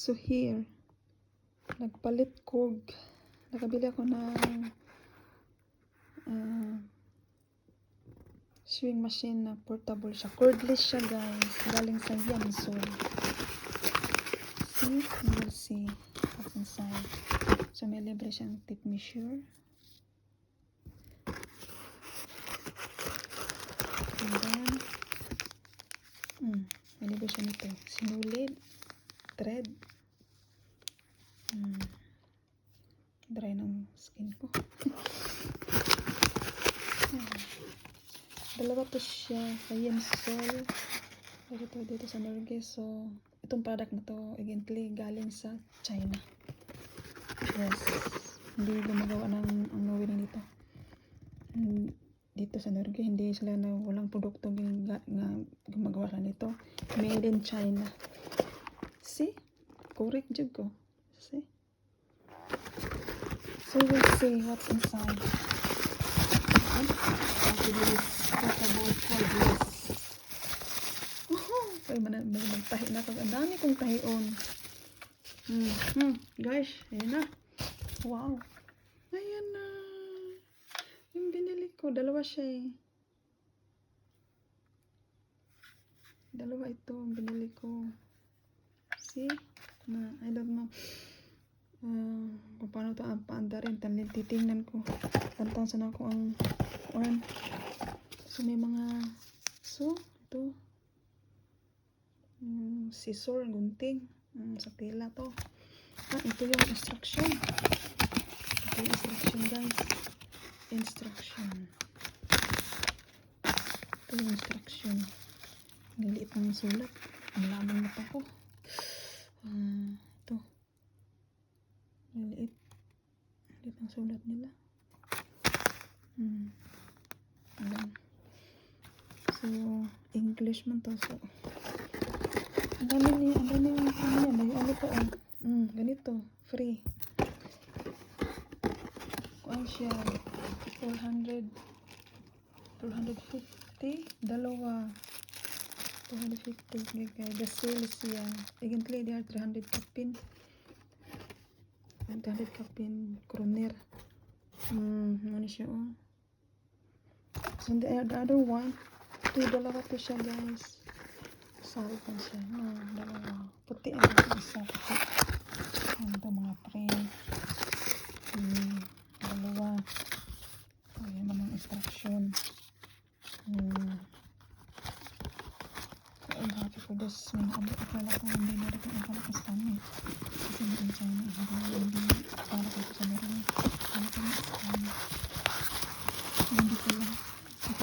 So here, nagpalit ko, nakabili ako ng sewing machine na portable siya. Cordless siya guys. Galing sa Yamsol. See? You will see what's inside. So may libre siyang tape measure. And then, may libre siya nito. Sinulid. Thread. Dry ng skin ko. Dalawa to siya sa Yamsol. Dito sa Norge. So, itong product na to, evidently, galing sa China. Yes. Hindi gumagawa ng ang Norway dito. Dito sa Norge, hindi sila na walang produkto nga gumagawa sila nito. Made in China. See? Correct jud ko. See? So, we'll see what's inside. Ay, magtahi na ako. Ang dami kong tahion. Guys, ayan na. Wow. Ayan na. Yung binili ko, dalawa siya eh. Dalawa ito ang binili ko. See? I don't know. Kung paano ito ang paanda rin. Titingnan ko. Tantang sana ko ang one. So, may mga ito. Scissor, gunting. Sa tela to. Ito yung instruction. Ito yung instruction guys. Instruction. Ito yung instruction. Niliit ng sulat. Ang lamang na pa ko. Ito. Niliit. Niliit ang sulat nila. Alam. So, English man to. So, ang dami yung ano po. Ganito. Free. Kuan siya. 450. Dalawa. 250. Okay. The sale is yan. Evidently, they are 300 kapin. 300 kapin kroner. Ano siya So, the other one. Dalawa to siya guys. Sarap na siya. Dalawa. Puti ang isa. Puti. Ito mga frame. Dalawa. Ayan naman instruction. I'm happy for this. Akala ko hindi na rin ang akala ko sa kanya. Kasi hindi China. Hindi para ko sa meron. Akala ko sa kanya. Hindi ko lang. Ito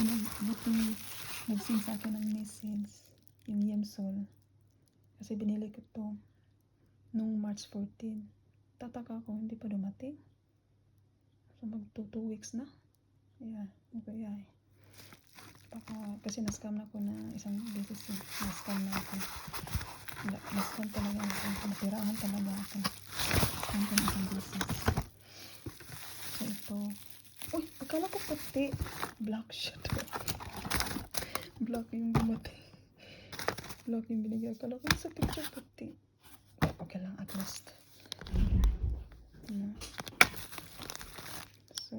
nag-send sa akin ng message. Yung Yamsol. Kasi binili ko to nung March 14. Tataka ko, hindi pa dumating. So, mag 2 weeks na. Yeah, okay. Kasi na-scam na ako na isang beses. Na-scam na ako. Na-scam talaga ako. Napirahan talaga ako. Hanggang isang beses. So, ito. Uy, akala ko puti. Black siya to. Black yung bumati. Black yung binigay. Akala ko sa picture puti. Okay lang, at least. So,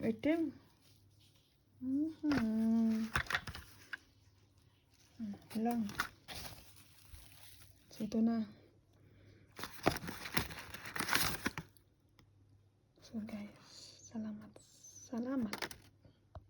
itim. Lang. So, ito na. So, guys, salamat.